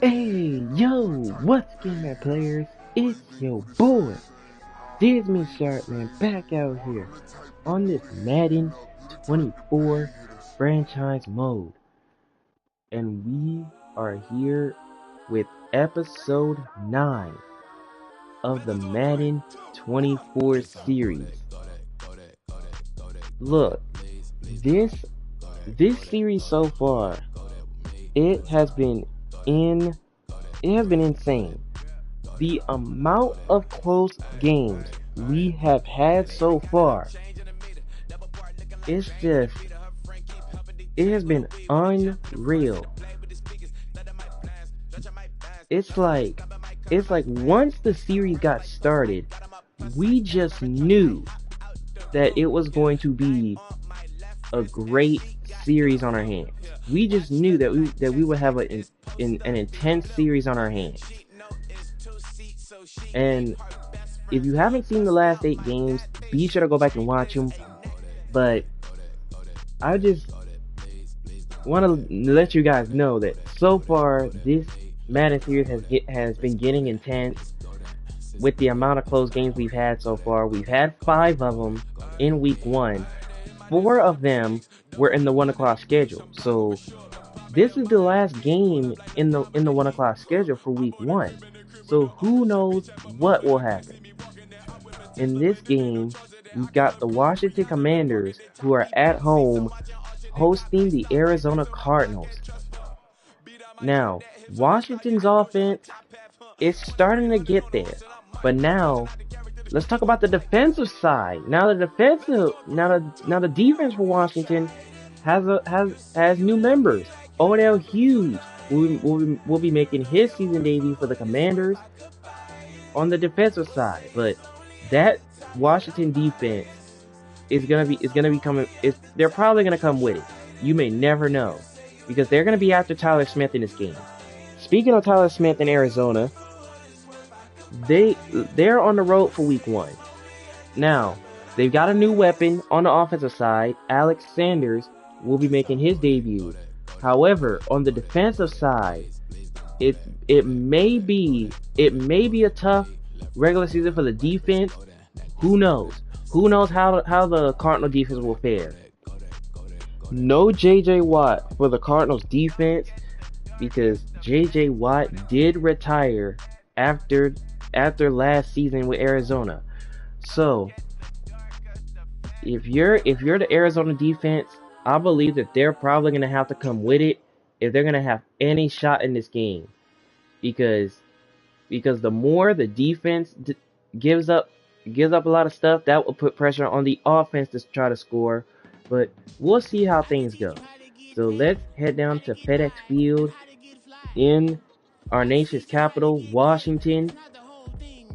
Hey, yo, what's good, my players? It's your boy, Disney Sharpman, back out here on this Madden 24 franchise mode. And we are here with episode 9 of the Madden 24 series. Look, this this series so far, it has been in it has been insane. The amount of close games we have had so far, it's just, it has been unreal. It's like, once the series got started, we just knew that it was going to be a great series on our hands. We just knew that we would have an intense series on our hands. And if you haven't seen the last 8 games, be sure to go back and watch them. But I just want to let you guys know that so far this Madden series has been getting intense with the amount of close games we've had so far. We've had 5 of them in week 1. 4 of them were in the 1 o'clock schedule. So this is the last game in the 1 o'clock schedule for week 1. So who knows what will happen. In this game, we've got the Washington Commanders, who are at home hosting the Arizona Cardinals. Now, Washington's offense is starting to get there. But now, let's talk about the defensive side. Now the defense for Washington has new members. Odell Hughes will be making his season debut for the Commanders on the defensive side. But that Washington defense they're probably gonna come with it. You may never know, because they're gonna be after Tyler Smith in this game. Speaking of Tyler Smith in Arizona, they're on the road for week 1. Now, they've got a new weapon on the offensive side. Alex Sanders will be making his debut. However, on the defensive side, it may be a tough regular season for the defense. Who knows? Who knows how the Cardinal defense will fare? No J.J. Watt for the Cardinals defense, because J.J. Watt did retire after last season with Arizona. So if you're the Arizona defense, I believe that they're probably going to have to come with it if they're going to have any shot in this game, because the more the defense gives up a lot of stuff, that will put pressure on the offense to try to score. But we'll see how things go. So let's head down to FedEx Field in our nation's capital, Washington.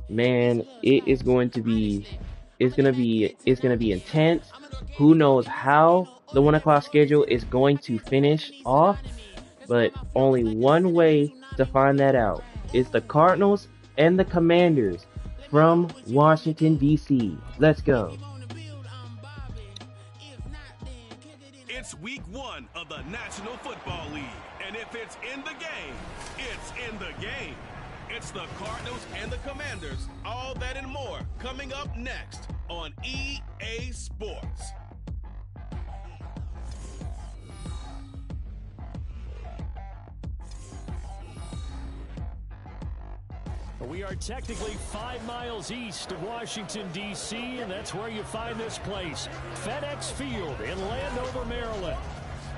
Man, it's gonna be intense. Who knows how the 1 o'clock schedule is going to finish off? But only one way to find that out. It's the Cardinals and the Commanders from Washington, D.C. Let's go. It's week 1 of the National Football League, and if it's in the game, it's in the game. It's the Cardinals and the Commanders, all that and more, coming up next on EA Sports. We are technically 5 miles east of Washington, D.C., and that's where you find this place, FedEx Field in Landover, Maryland.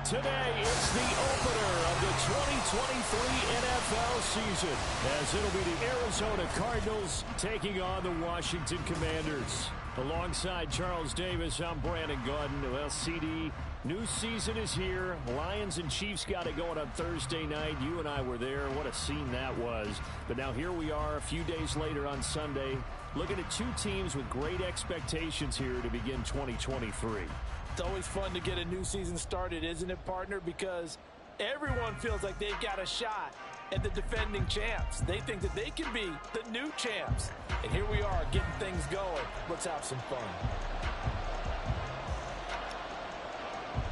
Today, it's the opener of the 2023 NFL season, as it'll be the Arizona Cardinals taking on the Washington Commanders. Alongside Charles Davis, I'm Brandon Gordon. Well, CD, new season is here. Lions and Chiefs got it going on Thursday night. You and I were there. What a scene that was. But now here we are a few days later on Sunday, looking at 2 teams with great expectations here to begin 2023. It's always fun to get a new season started, isn't it, partner? Because everyone feels like they've got a shot at the defending champs. They think that they can be the new champs. And here we are getting things going. Let's have some fun.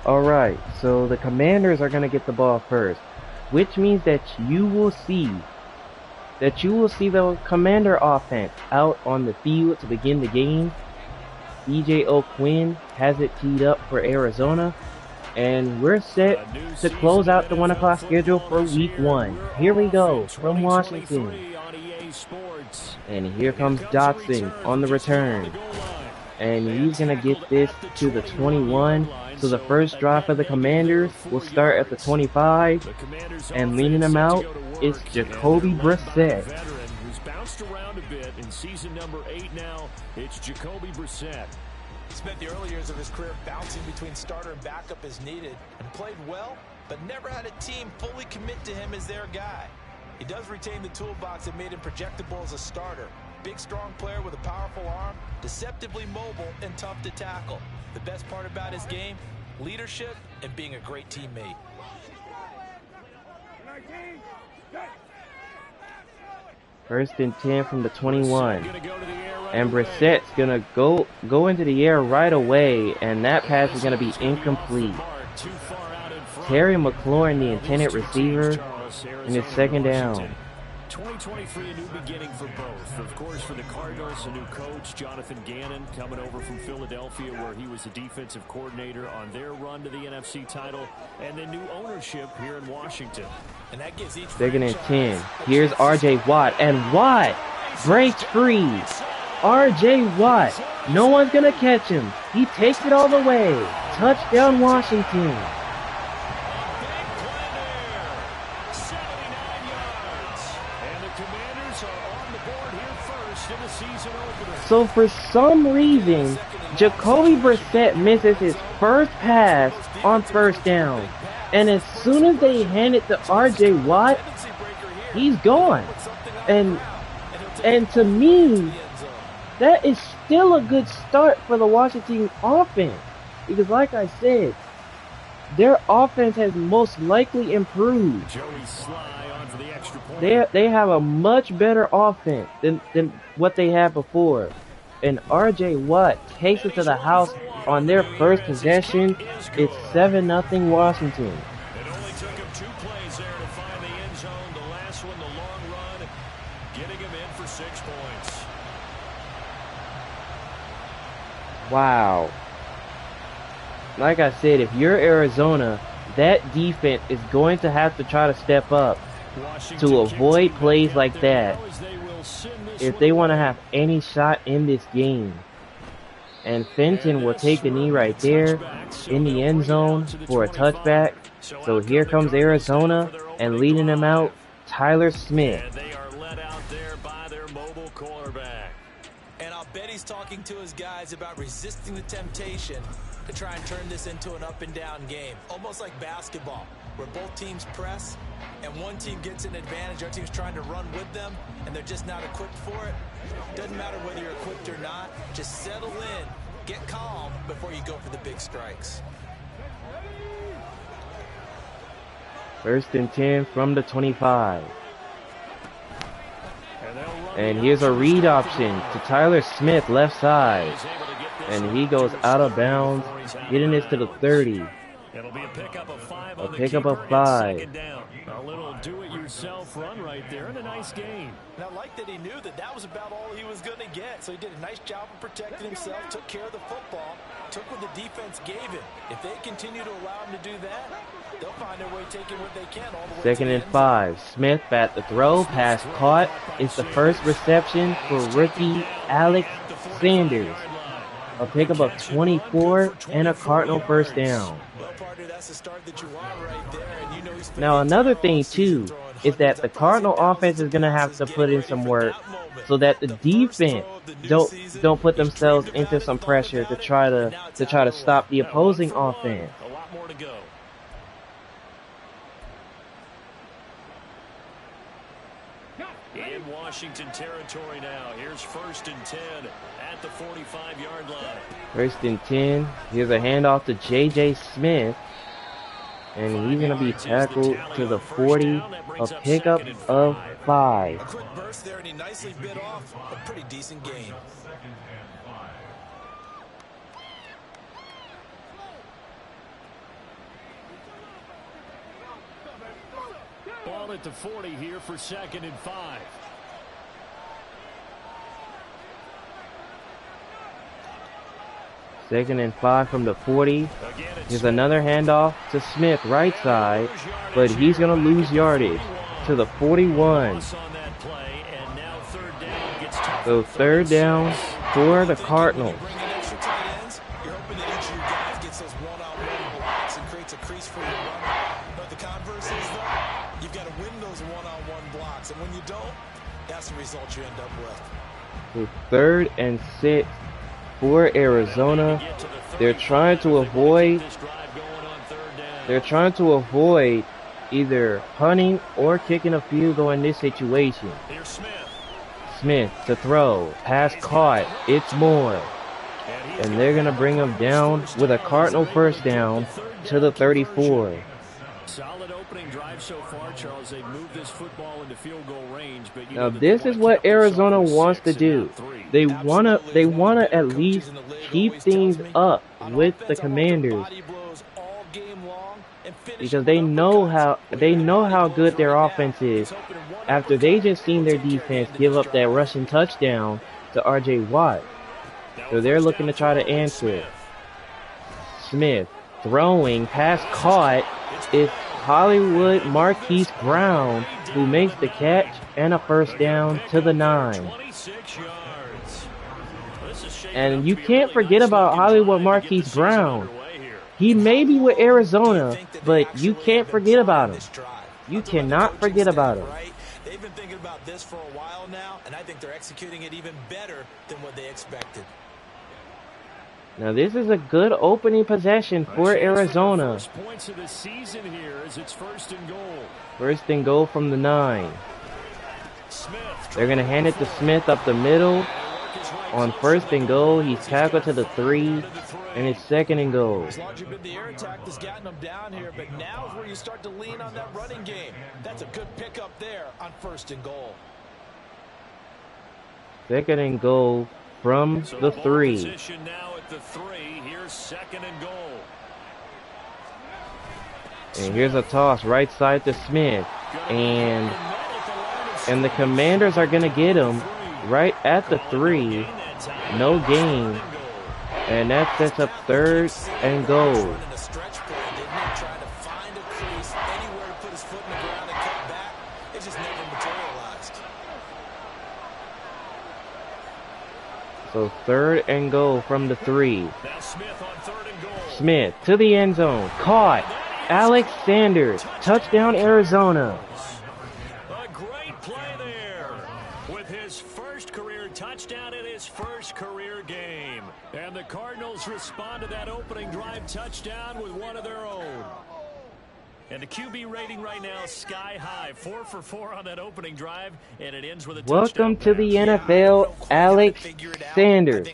Alright, so the Commanders are going to get the ball first. which means that you will see the Commander offense out on the field to begin the game. DJ O'Quinn has it teed up for Arizona, and we're set to close out the 1 o'clock schedule for week 1. Here we go from Washington. And here comes Dotson on the return. And he's going to get this to the 21. So the first drive for the Commanders will start at the 25. And leading them out is Jacoby Brissett. Who's bounced around a bit in season number 8 now. It's Jacoby Brissett. Spent the early years of his career bouncing between starter and backup as needed, and played well, but never had a team fully commit to him as their guy. He does retain the toolbox that made him projectable as a starter. Big, strong player with a powerful arm, deceptively mobile and tough to tackle. The best part about his game, leadership and being a great teammate. First and 10 from the 21. And Brissett's going to go into the air right away, and that pass is going to be incomplete. Terry McLaurin, the intended receiver, and it's second down. 2023, a new beginning for both. Of course, for the Cardinals, a new coach, Jonathan Gannon, coming over from Philadelphia, where he was the defensive coordinator on their run to the NFC title, and then new ownership here in Washington. And that gives each second and 10. Here's R.J. Watt, and Watt breaks free. R.J. Watt, no one's going to catch him. He takes it all the way. Touchdown, Washington. So for some reason, Jacoby Brissett misses his first pass on first down. And as soon as they hand it to R.J. Watt, he's gone. And to me, that is still a good start for the Washington offense. Because like I said, their offense has most likely improved. They have a much better offense than what they had before. And R.J. Watt takes it to the house on their first possession. It's 7-0 Washington. It only took him 2 plays there to find the end zone. The last one, the long run, getting him in for 6 points. Wow. Like I said, if you're Arizona, that defense is going to have to try to step up to avoid plays like that if they want to have any shot in this game. And Fenton will take the knee right there in the end zone for a touchback. So here comes Arizona, and leading them out, Tyler Smith. And they are led out there by their mobile quarterback. And I'll bet he's talking to his guys about resisting the temptation to try and turn this into an up and down game. Almost like basketball, where both teams press and one team gets an advantage, our team's trying to run with them, and they're just not equipped for it. Doesn't matter whether you're equipped or not, just settle in, get calm before you go for the big strikes. First and 10 from the 25. And here's a read option to Tyler Smith, left side. And he goes out of bounds, getting this to the 30. It'll be a pickup of 5 A pickup of 5. A little do-it-yourself run right there, and a nice gain. And I like that he knew that that was about all he was going to get. So he did a nice job of protecting himself, took care of the football, took what the defense gave him. If they continue to allow him to do that, they'll find their way taking what they can all the way. Second and 5. Smith at the throw, pass caught. It's the first reception for rookie Alex Sanders. A pickup of 24 and a Cardinal first down. Now another thing too is that the Cardinal offense is going to have to put in some work so that the defense don't put themselves into some pressure to try to stop the opposing offense. A lot more to go. In Washington territory now. Here's first and 10 at the 45-yard line. First and 10. Here's a handoff to J.J. Smith. And he's going to be tackled to the 40. A pickup of 5. A quick burst there, and he nicely bit off a pretty decent gain. ball at the 40 here for 2nd and 5. Second and 5 from the 40. Here's another handoff to Smith, right side, but he's going to lose yardage to the 41. So 3rd down for the Cardinals. You're hoping that each of your guys gets those one-on-one blocks and creates a crease for your runner. But the converse is, though, you've got to win those one-on-one blocks. And when you don't, that's the result you end up with. So 3rd and 6 for Arizona. They're trying to avoid either punting or kicking a field goal in this situation. Smith to throw, pass caught, it's Moore, and they're gonna bring him down with a Cardinal 1st down to the 34. Solid opening drive so far, Charles. They moved this football into field goal range, but now this is what Arizona wants to do. They wanna at least keep things up with the Commanders, because they know how good their offense is after they just seen their defense give up that rushing touchdown to R.J. Watt. So they're looking to try to answer. Smith throwing, pass caught. It's Hollywood Marquise Brown who makes the catch and a 1st down to the 9. And you can't forget about Hollywood Marquise Brown. He may be with Arizona, but you can't forget about him. You cannot forget about him. They've been thinking about this for a while now, and I think they're executing it even better than what they expected. Now this is a good opening possession for Arizona. First points of the season here as it's 1st and goal. 1st and goal from the 9. They're going to hand it to Smith up the middle. On 1st and goal, he's tackled to the 3, and it's 2nd and goal. As long as you've been the air attack that's gotten them down here, but now is where you start to lean on that running game. That's a good pickup there on 1st and goal. 2nd and goal from the 3. Now at the 3. Here's 2nd and goal. And here's a toss right side to Smith, and the Commanders are going to get him right at the 3. No gain, and that sets up 3rd and goal. So 3rd and goal from the 3. Smith to the end zone, caught. Alex Sanders, touchdown Arizona. A great play there with his 1st career touchdown in his 1st career game. And the Cardinals respond to that opening drive touchdown with one of their own. And the QB rating right now sky high, 4 for 4 on that opening drive, and it ends with a Welcome to the NFL, Alex Sanders.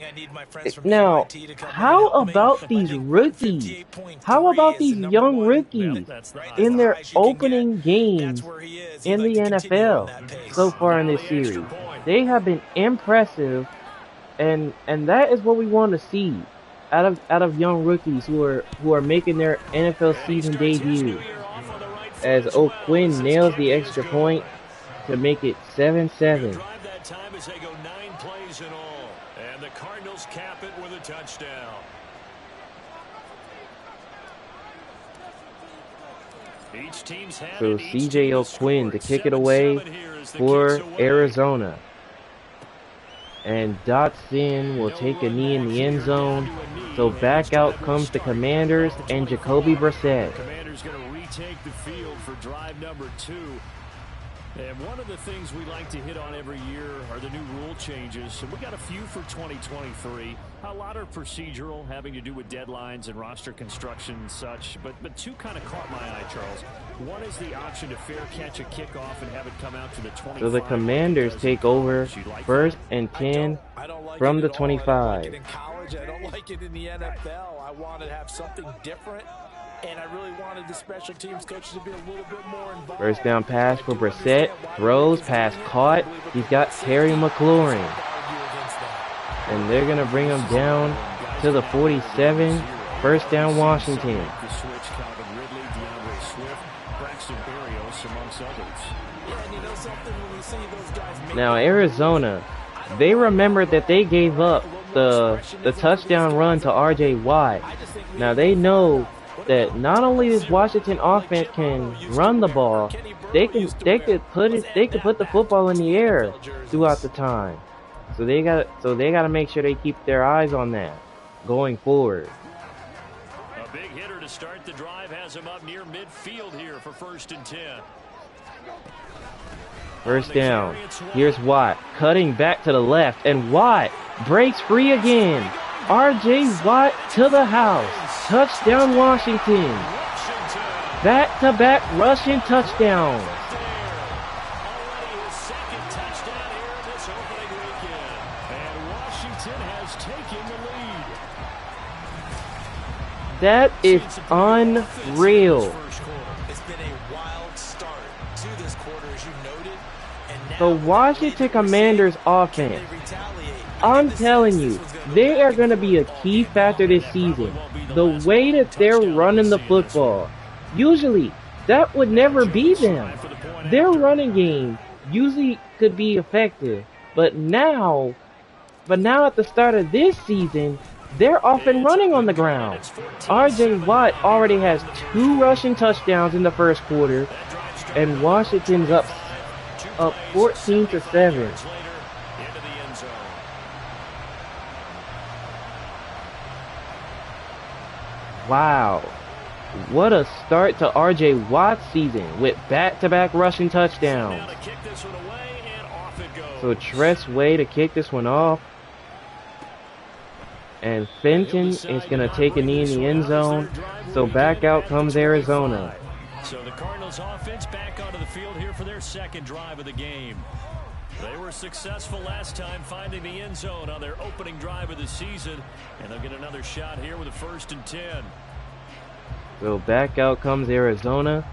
Now, how about these rookies? How about these young rookies in their opening games in the NFL so far in this series? They have been impressive, and that is what we want to see out of young rookies who are making their NFL season debut. As O'Quinn nails the extra point to make it 7-7. That time as they go 9 plays in all, and the Cardinals cap it with a touchdown. Each team's had So CJ O'Quinn to kick it away for Arizona. And Dotson will take a knee in the end zone. So back out comes the Commanders and Jacoby Brissett. Commanders going to retake the field for drive number 2. And one of the things we like to hit on every year are the new rule changes. And we got a few for 2023. A lot are procedural, having to do with deadlines and roster construction and such. But 2 kind of caught my eye, Charles. One is the option to fair catch a kickoff and have it come out to the 25. So the Commanders take over 1st and 10 from the 25. I like it in college. I don't like it in the NFL. I want to have something different. And I really wanted the special teams coaches to be a little bit more involved. 1st down pass for Brissett. Throws, pass caught. He's got Terry McLaurin. And they're going to bring him down to the 47. 1st down Washington. Braxton Berrios, amongst others. Yeah, and you know something, when we see those guys make Now Arizona, they remember that they gave up the touchdown run to R.J. Watt. Now they know that not only this Washington offense can run the ball, they could put the football in the air throughout the time. So they gotta make sure they keep their eyes on that going forward. A big hitter to start the drive has him up near midfield here for 1st and 10. First down. Here's Watt cutting back to the left, and Watt breaks free again. R.J. Watt to the house. Touchdown Washington. Back-to-back rushing touchdowns. Already his 2nd touchdown here this opening weekend. And Washington has taken the lead. That is unreal. It's been a wild start to this quarter, as you noted. And The now Washington Commanders offense, I'm telling you, they are going to be a key factor this season. The way that they're running the football, usually that would never be them. Their running game usually could be effective, but now at the start of this season, they're off and running on the ground. R.J. Watt already has 2 rushing touchdowns in the first quarter, and Washington's up 14-7. Wow, what a start to R.J. Watt's season with back-to-back rushing touchdowns. So Tress Way to kick this one off. And Fenton is going to take a knee in the end zone. So back out comes Arizona. So the Cardinals offense back onto the field here for their 2nd drive of the game. They were successful last time finding the end zone on their opening drive of the season, and they'll get another shot here with a 1st and 10. So back out comes Arizona.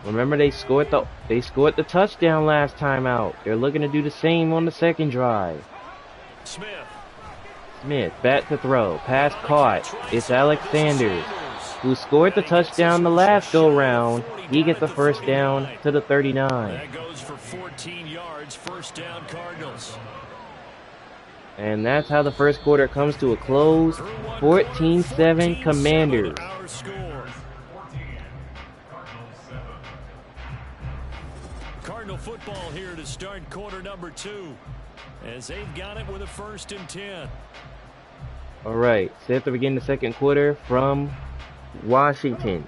Remember they scored the touchdown last time out. They're looking to do the same on the 2nd drive. Smith back to throw. Pass caught. It's Alex Sanders, who scored the touchdown the last go round. He gets the 1st down to the 39. That goes for 14 yards, 1st down Cardinals. And that's how the first quarter comes to a close. 14-7 Commanders. Cardinal football here to start quarter number 2, as they've got it with a 1st and 10. All right, set to begin the 2nd quarter from Washington.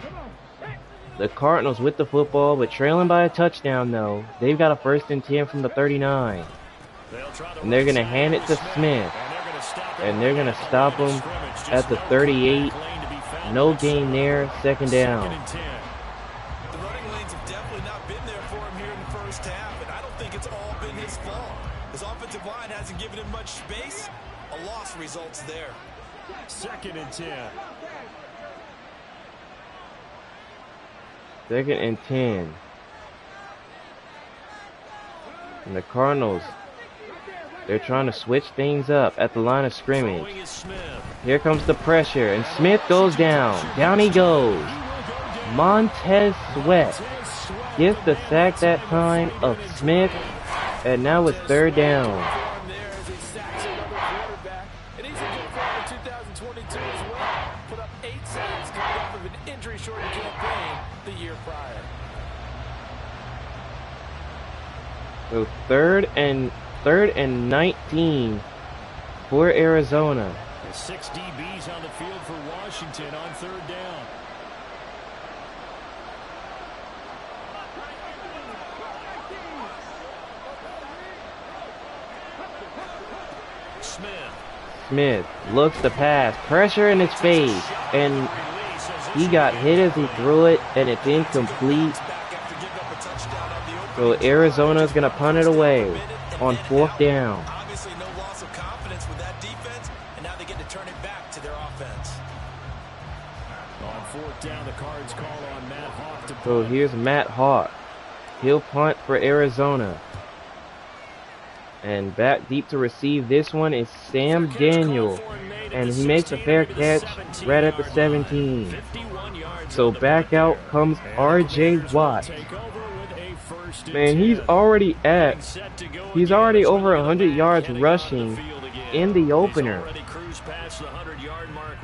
The Cardinals with the football, but trailing by a touchdown though. They've got a 1st and 10 from the 39. And they're going to hand it to Smith. And they're going to stop him at the 38. No gain there, 2nd down. The running lanes have definitely not been there for him here in the first half, and I don't think it's all been his fault. His offensive line hasn't given him much space. A loss results there. 2nd and 10. 2nd and 10. And the Cardinals, they're trying to switch things up at the line of scrimmage. Here comes the pressure, and Smith goes down. Down he goes. Montez Sweat gets the sack that time of Smith, and now it's 3rd down. So third and 19 for Arizona. 6 DBs on the field for Washington on 3rd down. Smith looks to pass, pressure in his face, and he got hit as he threw it, and it's incomplete. So Arizona's going to punt it away on 4th down. Obviously no loss of confidence with that defense, and now they get to turn it back to their offense. On 4th down, the Cards call on Matt Hawk to punt. So here's Matt Hawk. He'll punt for Arizona. And back deep to receive this one is Sam Daniel. And he makes a fair catch right at the 17. So back out comes R.J. Watt. Man, he's already over 100 yards rushing in the opener.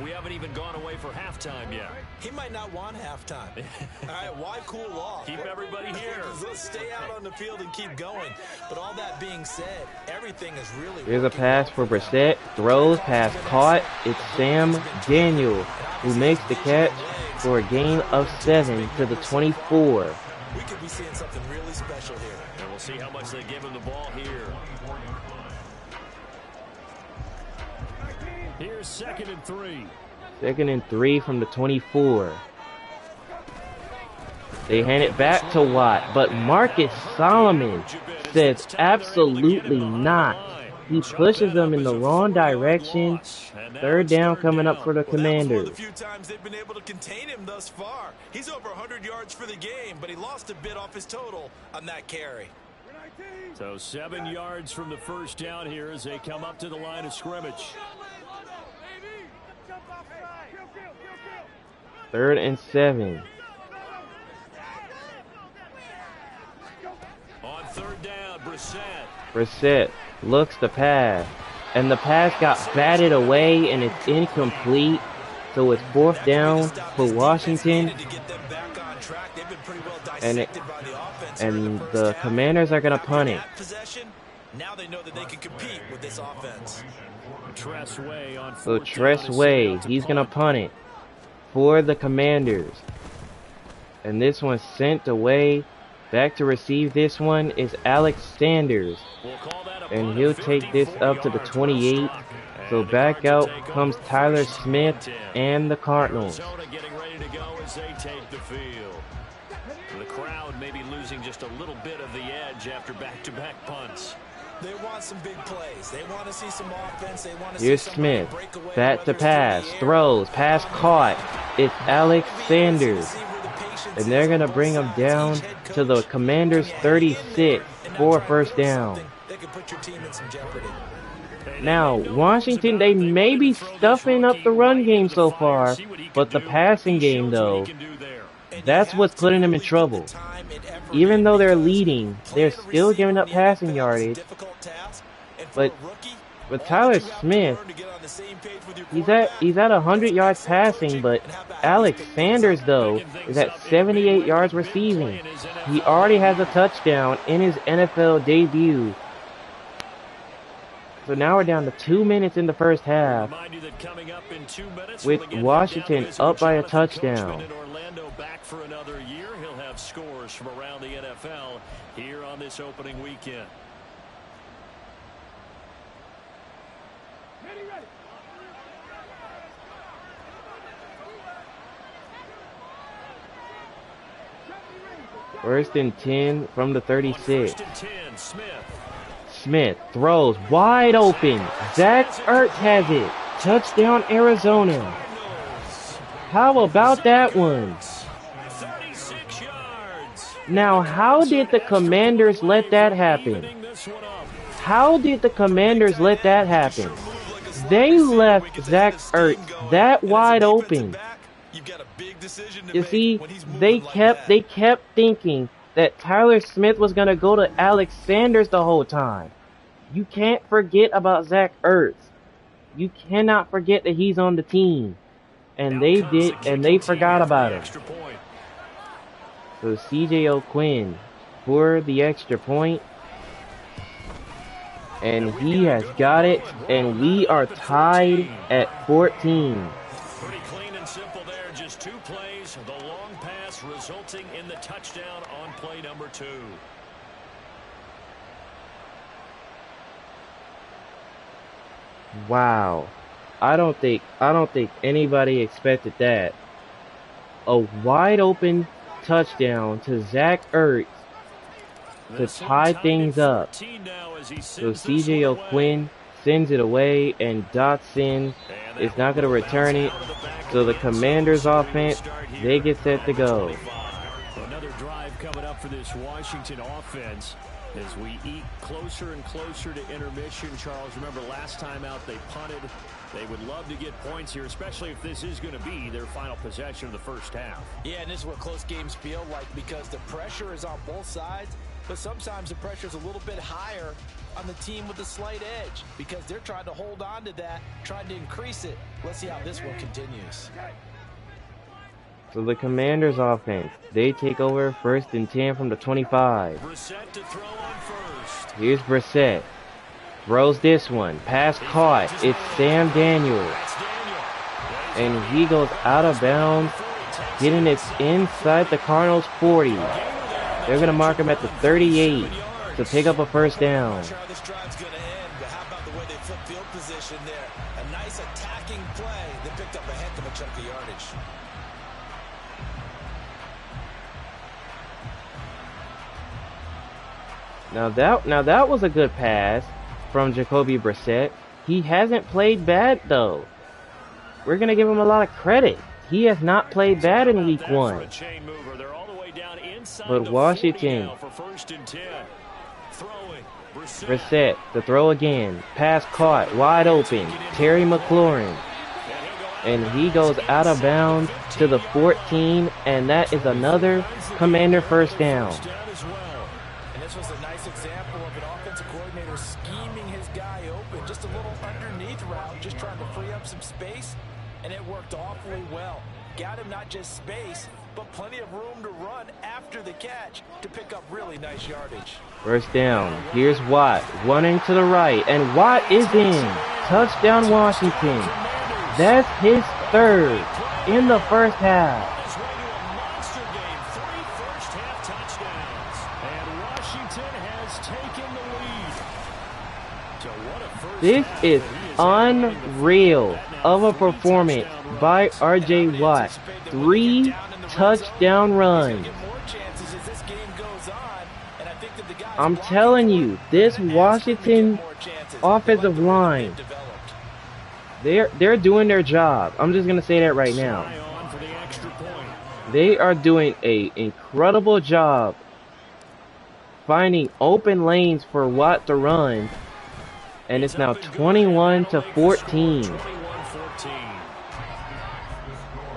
We haven't even gone away for halftime yet. He might not want halftime. All right, why cool off? Keep everybody here. Let's stay out on the field and keep going. But all that being said, everything is really. Here's a pass for Brissett. Throws, pass caught. It's Sam Daniel who makes the catch for a gain of 7 to the 24. We could be seeing something really special here. And we'll see how much they give him the ball here. Here's 2nd and 3. 2nd and 3 from the 24. They hand it back to Watt, but Marcus Solomon says absolutely not. He pushes them in the wrong direction. 3rd down coming up for the Commanders. The few times they've been able to contain him thus far. He's over 100 yards for the game, but he lost a bit off his total on that carry. So 7 yards from the 1st down here as they come up to the line of scrimmage. 3rd and 7. On 3rd down, Brissett looks to pass, and the pass got batted away, and it's incomplete. So it's 4th down for Washington, and the Commanders are gonna punt it. Now they know that they can compete with this offense. So Tress Way, he's gonna punt it for the Commanders, and this one's sent away. Back to receive this one is Alex Sanders, and he'll take this up to the 28. So back out comes Tyler Smith and the Cardinals. Getting ready to go as they take the field. The crowd may be losing just a little bit of the edge after back-to-back punts. They want some big plays. They want to see some offense. They want to Here's see Smith. Back to pass. Throws. Pass caught. It's Alex Sanders. And they're going to bring him down to the Commanders' 36 for 1st down. They could put your team in some jeopardy. Now, Washington, they may be stuffing up the run game so far, but the passing game, though, that's what's putting them in trouble. Even though they're leading, they're still giving up passing yardage. But Tyler Smith, he's at 100 yards passing, but Alex Sanders, though, is at 78 yards receiving. He already has a touchdown in his NFL debut. So now we're down to 2 minutes in the 1st half, with Washington up by a touchdown. Back for another year. He'll have scores from around the NFL here on this opening weekend. First and 10 from the 36. Smith throws wide open. Zach Ertz has it. Touchdown, Arizona. How about that one? Now, how did the Commanders let that happen? How did the Commanders let that happen? They left Zach Ertz that wide open. You see, they kept thinking that Tyler Smith was going to go to Alex Sanders the whole time. You can't forget about Zach Ertz. You cannot forget that he's on the team. And they did, and they forgot about him. So C.J. O'Quinn for the extra point. And he has got it. And we are tied at 14. Pretty clean and simple there. Just 2 plays. The long pass resulting in the touchdown on play number 2. Wow. I don't think anybody expected that. A wide open touchdown to Zach Ertz to tie things up. So C.J. O'Quinn sends it away, and Dotson is not going to return it. So the Commanders' offense, they get set to go. Another drive coming up for this Washington offense. As we eat closer and closer to intermission, Charles, remember last time out they punted. They would love to get points here, especially if this is going to be their final possession of the first half. Yeah, and this is what close games feel like because the pressure is on both sides, but sometimes the pressure is a little bit higher on the team with the slight edge because they're trying to hold on to that, trying to increase it. Let's see how this one continues. So the Commanders offense, they take over 1st and 10 from the 25. Brissett to throw on first. Here's Brissett. Throws this one. Pass caught. It's Sam Daniels. And he goes out of bounds, getting it inside the Cardinals 40. They're going to mark him at the 38 to pick up a first down. Not sure how this drive's going to end, but how about the way they flip field position there? A nice attacking play that picked up a heck of a chunk of yardage. Now that was a good pass from Jacoby Brissett. He hasn't played bad though. We're gonna give him a lot of credit. He has not played bad in week 1. But Washington, Brissett to throw again. Pass caught, wide open. Terry McLaurin. And he goes out of bounds to the 14, and that is another Commander first down. This was a nice example of an offensive coordinator scheming his guy open. Just a little underneath route, just trying to free up some space, and it worked awfully well. Got him not just space, but plenty of room to run after the catch to pick up really nice yardage. First down. Here's Watt running to the right, and Watt is in. Touchdown Washington. That's his 3rd in the first half. This is unreal of a performance by R.J. Watt. 3 touchdown runs. I'm telling you, this Washington offensive line, they're doing their job. I'm just going to say that right now. They are doing an incredible job finding open lanes for Watt to run. And it's now 21-14.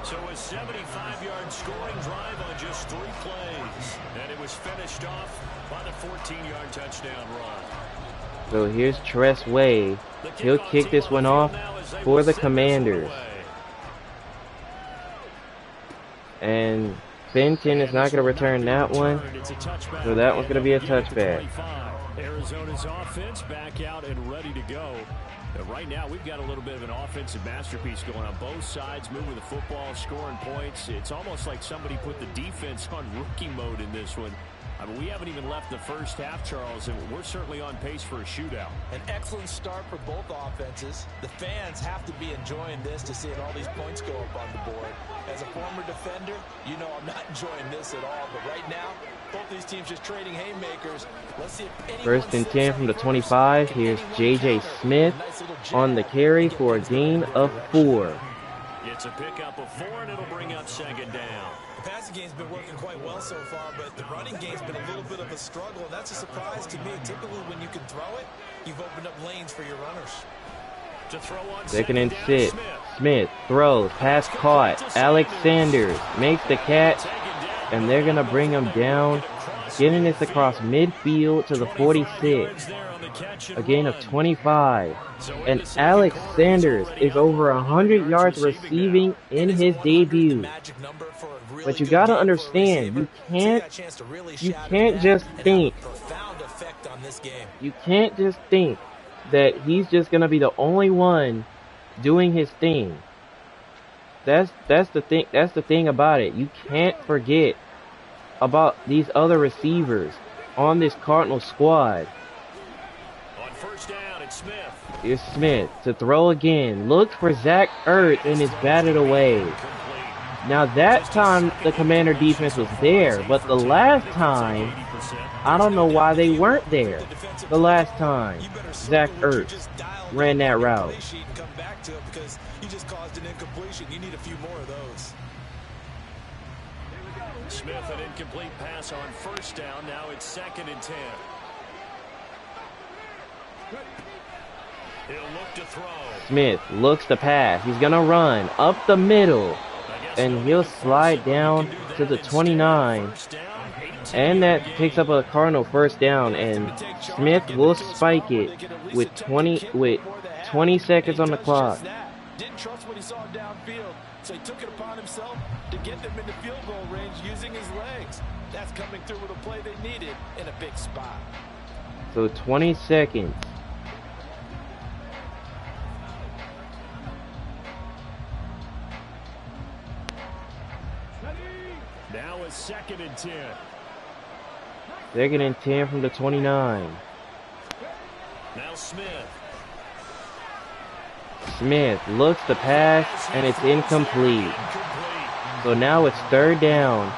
So a 75-yard scoring drive on just 3 plays. And it was finished off by the 14-yard touchdown run. So here's Tress Way. He'll kick this one off for the Commanders. And Benton is not going to return that one. So that one's going to be a touchback. Arizona's offense back out and ready to go. And right now, we've got a little bit of an offensive masterpiece going on both sides, moving the football, scoring points. It's almost like somebody put the defense on rookie mode in this one. I mean, we haven't even left the first half, Charles, and we're certainly on pace for a shootout. An excellent start for both offenses. The fans have to be enjoying this to seeing all these points go up on the board. As a former defender, you know I'm not enjoying this at all. But right now, both these teams just trading haymakers. Let's see if anyone 1st and 10 from the 25. Here's J.J. Smith on the carry for a gain of 4. It's a pickup of 4, and it'll bring up 2nd down. The passing game's been working quite well so far, but the running game's been a little bit of a struggle, and that's a surprise to me. Typically, when you can throw it, you've opened up lanes for your runners. To throw on 2nd and 6. Smith throws, pass caught. Alex Sanders makes the catch, and they're going to bring him down, getting this across midfield to the 46. A gain of 25. And Alex Sanders is over 100 yards receiving in his debut. But you got to understand, you can't just think that he's just going to be the only one doing his thing. That's the thing about it. You can't forget about these other receivers on this Cardinals squad. On 1st down, it's Smith. Here's Smith to throw again. Look for Zach Ertz and is batted away. Now that time the Commander defense was there, but the last time, I don't know why they weren't there. The last time Zach Ertz ran that route. Smith, an incomplete pass on 1st down. Now it's 2nd and 10. He'll look to throw. Smith looks to pass. He's going to run up the middle. And he'll slide down to the 29. And that picks up a Cardinal first down. And Smith will spike it with 20 seconds on the clock. Didn't trust what he saw downfield, so he took it upon himself to get them into field goal range using his legs. That's coming through with a play they needed in a big spot. So 20 seconds. Now it's 2nd and 10. 2nd and 10 from the 29. Now Smith. Smith looks to pass, and it's incomplete. So now it's 3rd down,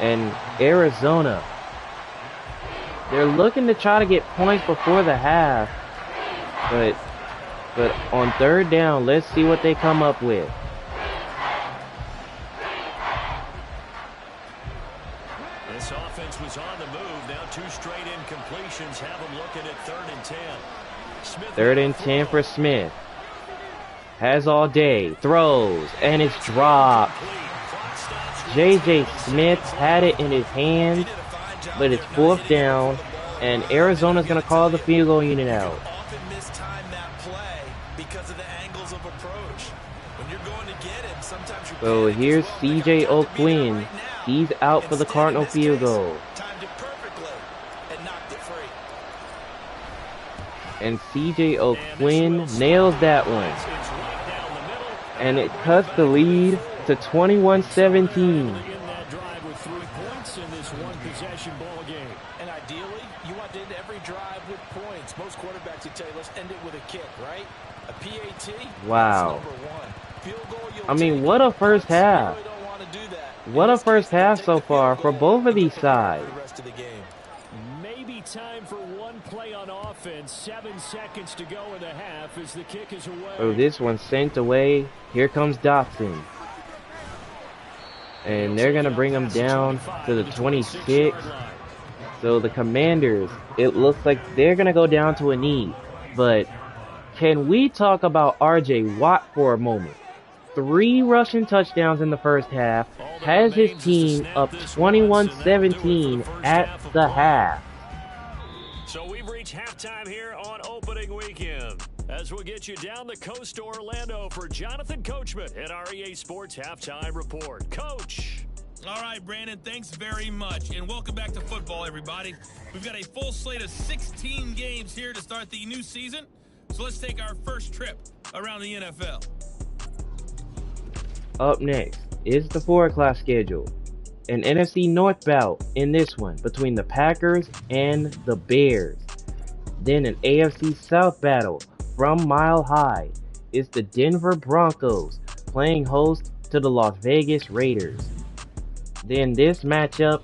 and Arizona, they're looking to try to get points before the half, but on 3rd down, let's see what they come up with. This offense was on the move. Now 2 straight incompletions have them looking at 3rd and 10. Smith 3rd and 10 for Smith. Has all day, throws, and it's dropped. J.J. Smith had it in his hands, but it's 4th down, and Arizona's going to call the field goal unit out. Often mistime that play because of the angles of approach. When you're going to get him, sometimes you're So here's C.J. O'Quinn. He's out for the Cardinal field goal. Timed it perfectly and knocked it free. And C.J. O'Quinn nails that one. And it cuts the lead to 21-17. in that drive with 3 points in this one-possession ball game. And ideally, you want to end every drive with points. Most quarterbacks would tell you, let's end it with a kick, right? A PAT? Wow. That's number 1. Field goal, you'll I mean, take what it. a first half. You really don't want to do that. What a first half so far for both of these sides. The rest of the game. Maybe time for one play on offense. 7 seconds to go in the half as the kick is away. So this one's sent away. Here comes Dotson. And they're going to bring him down to the 26. So the Commanders, it looks like they're going to go down to a knee. But can we talk about R.J. Watt for a moment? 3 rushing touchdowns in the first half. Has his team up 21-17 at the half. So we've reached halftime here on opening weekend. As we'll get you down the coast to Orlando for Jonathan Coachman at our EA Sports Halftime Report. Coach. All right, Brandon, thanks very much. And welcome back to football, everybody. We've got a full slate of 16 games here to start the new season. So let's take our first trip around the NFL. Up next is the 4 o'clock schedule. An NFC North bout in this one between the Packers and the Bears. Then an AFC South battle from Mile High is the Denver Broncos playing host to the Las Vegas Raiders. Then this matchup,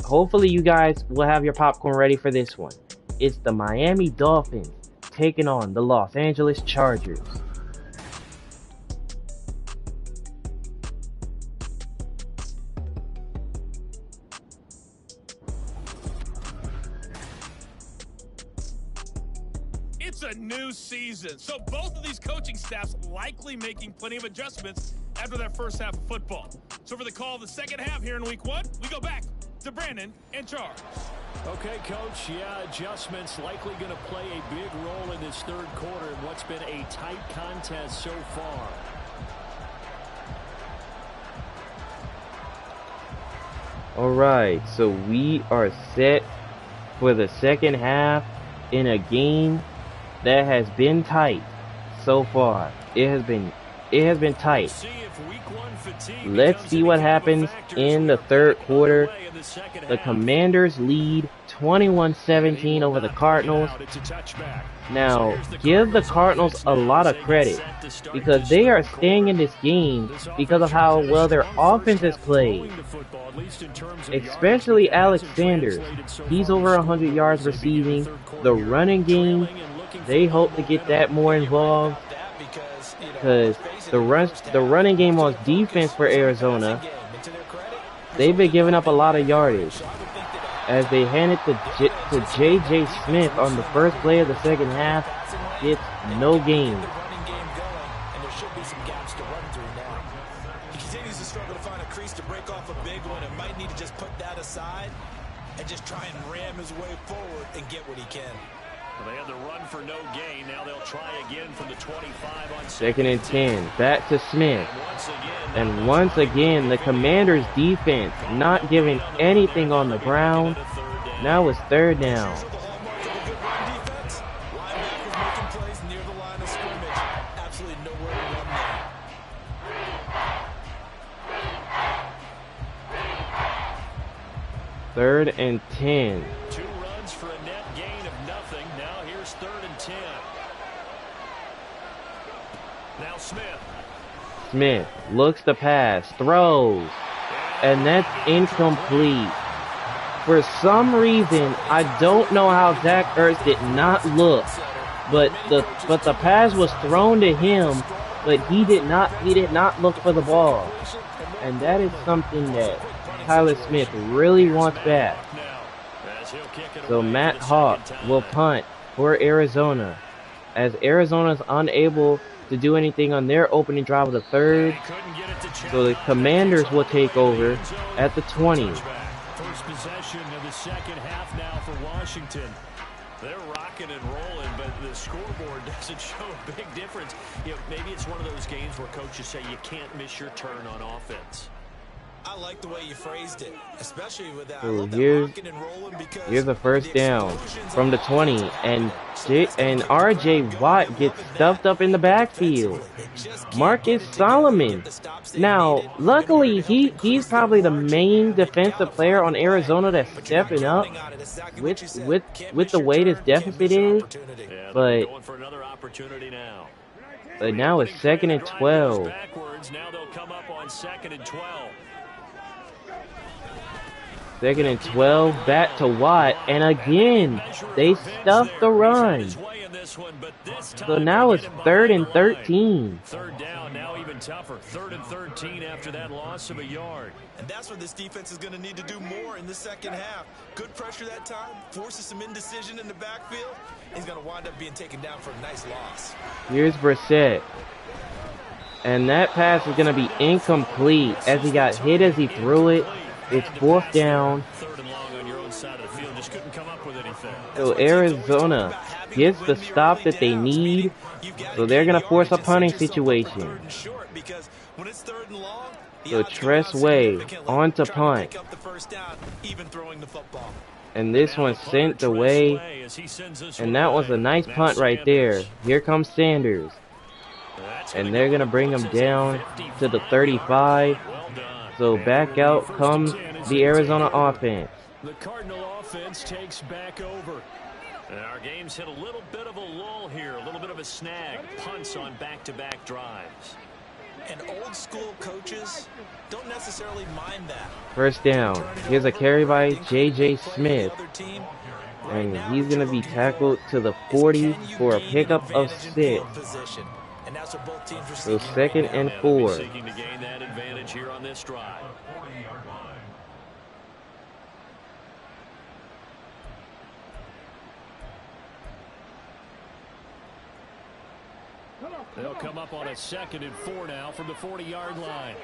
hopefully you guys will have your popcorn ready for this one. It's the Miami Dolphins taking on the Los Angeles Chargers. It's a new season, so both of these coaching staffs likely making plenty of adjustments after their first half of football. So for the call of the second half here in week 1, we go back to Brandon and Charles. Okay, Coach. Yeah, adjustments likely going to play a big role in this 3rd quarter in what's been a tight contest so far. Alright, so we are set for the second half in a game that has been tight so far. It has been tight. Let's see what happens in the 3rd quarter. The Commanders lead 21-17 over the Cardinals. Now, give the Cardinals a lot of credit because they are staying in this game because of how well their offense is played. Especially Alex Sanders. He's over 100 yards receiving. The running game, they hope to get that more involved because the running game on defense for Arizona, they've been giving up a lot of yardage. as they hand it to J.J. Smith on the first play of the second half. It's no gain. The running game going, and there should be some gaps to run through now. He continues to struggle to find a crease to break off a big one, and might need to just put that aside and just try and ram his way forward and get what he can. Well, they had the run for no gain. Now they'll try again from the 25 on second and 10. Back to Smith. And once again, the Commanders' defense not giving anything on the ground. Now it's third down. Third and 10. 2 runs for a net gain of nothing. Now here's 3rd and 10. Now Smith. Smith looks to pass, throws, and that's incomplete. For some reason, I don't know how Zach Ertz did not look, but the pass was thrown to him, but he did not look for the ball, and that is something that Tyler Smith really wants back. So Matt Hawk will punt for Arizona, as Arizona's unable to do anything on their opening drive of the third. So the Commanders will take over at the 20. First possession of the second half now for Washington. They're rocking and rolling, but the scoreboard doesn't show a big difference. You know, maybe it's one of those games where coaches say you can't miss your turn on offense. I like the way you phrased it, especially with that. So here's a first down from the 20, and R.J. Watt gets stuffed up in the backfield. Marcus Solomon. Now, luckily, he's probably the main defensive player on Arizona that's stepping up with the way this deficit is. But now it's 2nd and 12. Now they'll come up on 2nd and 12. 2nd and 12, back to Watt, and again, they stuffed the run. So now it's 3rd and 13. Third down, now even tougher. 3rd and 13 after that loss of a yard. And that's where this defense is going to need to do more in the second half. Good pressure that time, forces some indecision in the backfield. He's going to wind up being taken down for a nice loss. Here's Brissett. And that pass is going to be incomplete as he got hit as he threw it. It's 4th down. 3rd and long on your own side of the field. Just couldn't come up with anything. So Arizona gets the stop that they need. So they're going to force a punting situation. So Tress Way on to punt. And this one sent away. And that was a nice punt right there. Here comes Sanders. And they're going to bring him down to the 35. So back out comes the Arizona offense. The Cardinal offense takes back over. And our game's hit a little bit of a lull here, a little bit of a snag. Punts on back-to-back drives. And old school coaches don't necessarily mind that. First down. Here's a carry by J.J. Smith. And he's going to be tackled to the 40 for a pickup of 6. So 2nd and 4. Seeking to gain that advantage here on this drive. They'll come up on a 2nd and 4 now from the 40-yard line.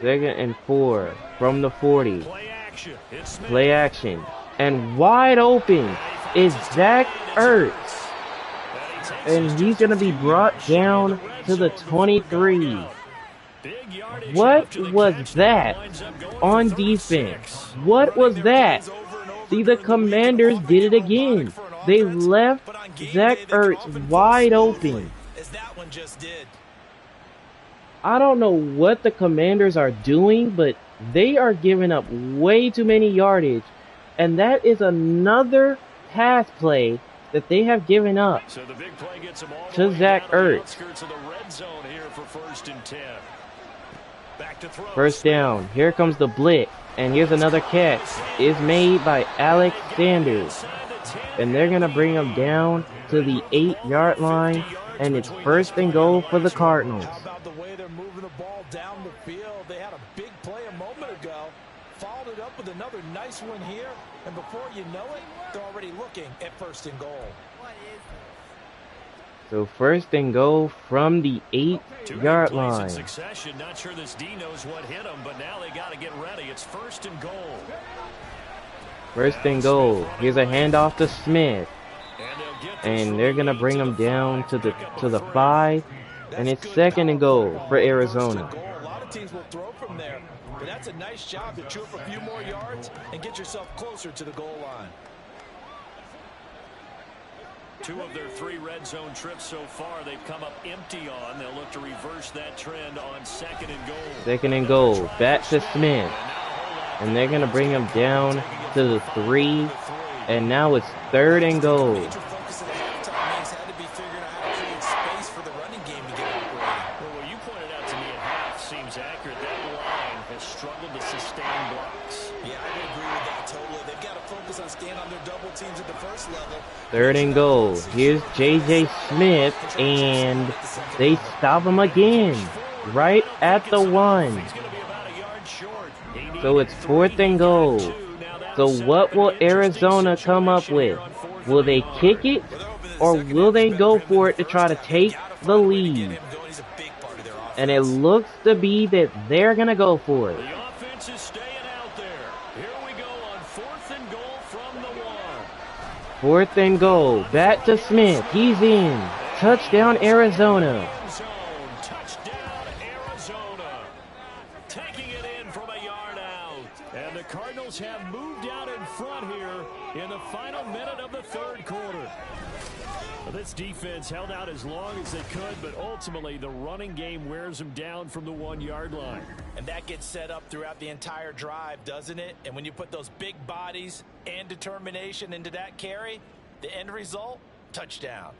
2nd and 4 from the 40. Play action. Play action. And wide open is Zach Ertz. And he's going to be brought down to the 23. What was that on defense? What was that? See, the Commanders did it again. They left Zach Ertz wide open. I don't know what the Commanders are doing, but they are giving up way too many yardage. And that is another pass play that they have given up so the big play gets them all to Zach Ertz. First down. Here comes the blitz. And here's another catch. It's made by Alex Sanders. And they're going to bring him down to the 8-yard line. And it's 1st and goal for the Cardinals. About the way they're moving the ball down the field. They had a big play a moment ago. Followed it up with another nice nice win here, and before you know it, they're already looking at 1st and goal. So 1st and goal from the 8-yard line. In succession. Not sure this D knows what hit him, but now they got to get ready. It's 1st and goal. 1st and goal. Here's a handoff to Smith. And they're going to bring him down to the 5. And it's 2nd and goal for Arizona. A lot of teams will throw from there, but that's a nice job to chew up a few more yards and get yourself closer to the goal line. 2 of their 3 red zone trips so far, they've come up empty on. They'll look to reverse that trend on 2nd and goal. 2nd and goal. Back to Smith. And they're going to bring him down to the 3. And now it's 3rd and goal. Struggled to sustain blocks. Yeah, I would agree with that totally. They've got to focus on staying on their double teams at the first level. 3rd and goal. Here's J.J. Smith, and they stop him again, right at the 1. So it's 4th and goal. So what will Arizona come up with? Will they kick it, or will they go for it to try to take the lead? And it looks to be that they're going to go for it. The offense is staying out there. Here we go on 4th and goal from the 1. 4th and goal. Back to Smith. He's in. Touchdown, Arizona. Touchdown, Arizona. Taking it in from a yard out. And the Cardinals have moved out in front here in the final minute of the 3rd quarter. This defense held out as long as they could, but ultimately the running game wears them down from the 1-yard line. And that gets set up throughout the entire drive, doesn't it? And when you put those big bodies and determination into that carry, the end result, touchdown.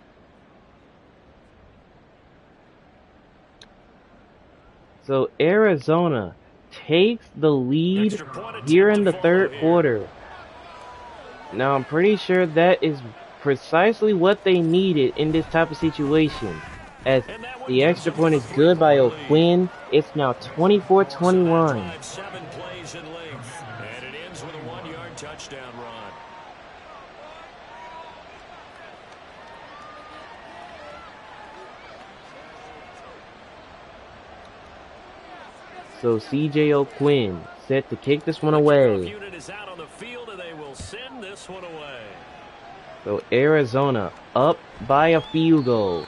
So Arizona takes the lead here in the 3rd quarter. Now I'm pretty sure that is precisely what they needed in this type of situation, as the extra point is good by O'Quinn. It's now 24-21. 7 plays in length, and it ends with a 1-yard touchdown run. So C.J. O'Quinn set to kick this one away. Unit is out on the field, and they will send this one away. So Arizona up by a field goal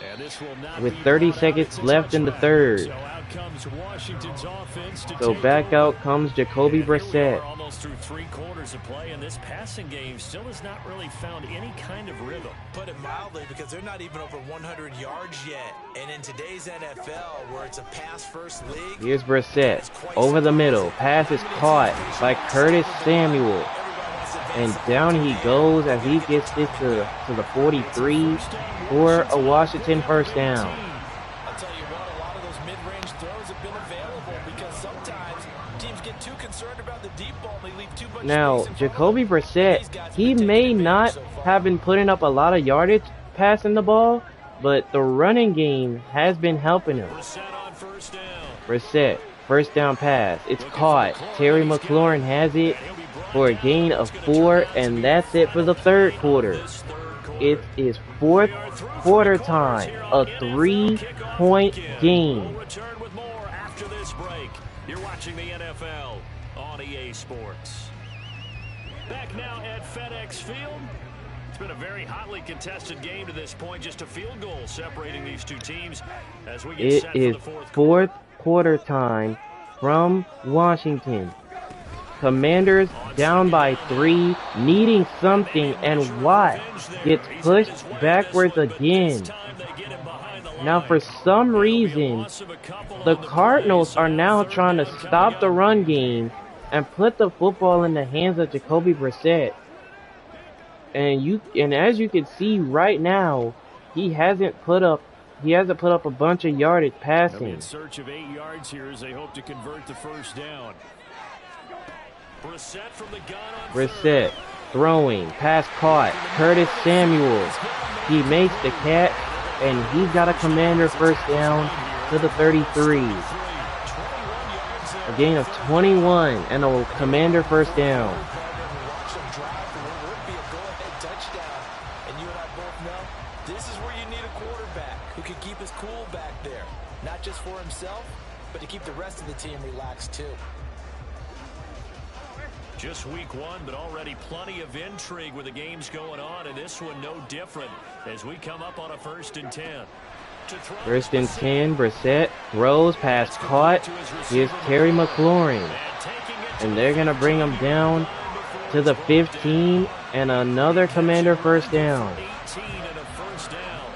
with 30 seconds left in the 3rd. So out comes Washington's offense to So back out comes Jacoby Brissett. Almost through 3 quarters of play, and this passing game still has not really found any kind of rhythm. Put it mildly, because they're not even over 100 yards yet. And in today's NFL, where it's a pass-first league, Here's Brissett over the middle. Pass is caught by Curtis Samuel. And down he goes as he gets this to the 43 for a Washington 1st down. I'll tell you what, a lot of those mid-range throws have been available because sometimes teams get too concerned about the deep ball and they leave too much Now, space in front Jacoby of them. Brissett, he may not have been putting up a lot of yardage passing the ball, but the running game has been helping him. Brissett on 1st down. Brissett, 1st down pass. It's caught. Terry McLaurin has it for a gain of 4, and that's it for the 3rd quarter. It is 4th quarter time, a 3-point game. We'll return with more after this break. You're watching the NFL on EA Sports. Back now at FedEx Field. It's been a very hotly contested game to this point. Just a field goal separating these 2 teams as we get It set is for the 4th 4th quarter time from Washington. Commanders down by 3, needing something, and Watt gets pushed backwards again. Now, for some reason, the Cardinals are now trying to stop the run game and put the football in the hands of Jacoby Brissett. And as you can see right now, he hasn't put up a bunch of yardage passing. In search of 8 yards here as they hope to convert the 1st down. Brissett from the gun on Brissett throwing, pass caught. Curtis Samuel, he makes the catch, and he's got a Commander 1st down to the 33. A gain of 21 and a Commander 1st down. you and I both know, this is where you need a quarterback who can keep his cool back there. Not just for himself, but to keep the rest of the team relaxed too. Just week one, but already plenty of intrigue with the games going on, and this one no different as we come up on a 1st and 10. First and 10, Brissett throws, pass caught. Here's Terry McLaurin. And they're going to bring him down to the 15 and another Commander first down. 18 and a first down.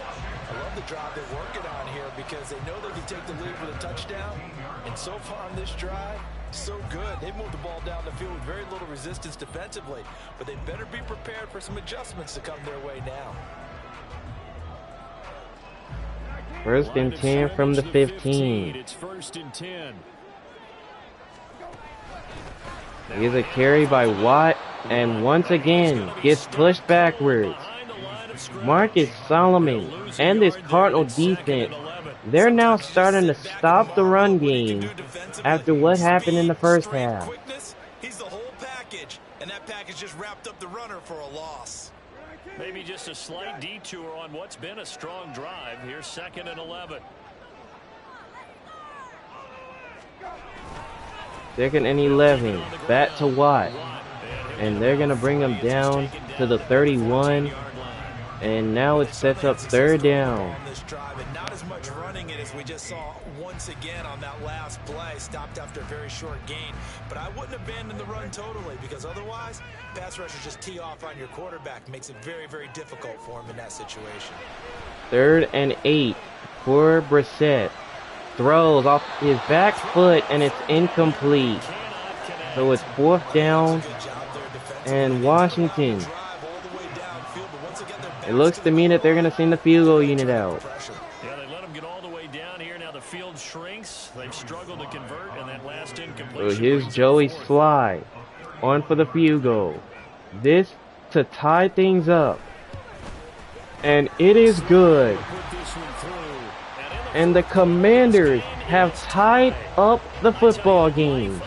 I love the drive they're working on here because they know they can take the lead with a touchdown. And so far on this drive, so good. They moved the ball down the field with very little resistance defensively. But they better be prepared for some adjustments to come their way now. First and 10 from the 15. It's 1st and 10. Here's a carry by Watt, and once again gets pushed backwards. Marcus Solomon and this Cardinal defense, they're now starting to stop the run game after what happened in the first half. He's the whole package, and that package just wrapped up the runner for a loss. Maybe just a slight detour on what's been a strong drive. Here's 2nd and 11. 2nd and 11, back to Watt. And they're going to bring him down to the 31. And now it sets up 3rd down. Not as much running it as we just saw once again on that last play. Stopped after a very short gain. But I wouldn't abandon the run totally, because otherwise, pass rushers just tee off on your quarterback. Makes it very, very difficult for him in that situation. 3rd and 8 for Brissett. Throws off his back foot, and it's incomplete. So it's 4th down, and Washington. It looks to me that they're going to send the field goal unit out. Yeah, they let them get all the way down here. Now the field shrinks. They've struggled to convert, and that last incompletion. So here's Joey Sly on for the field goal. This to tie things up. And it is good. And the Commanders have tied up the football game.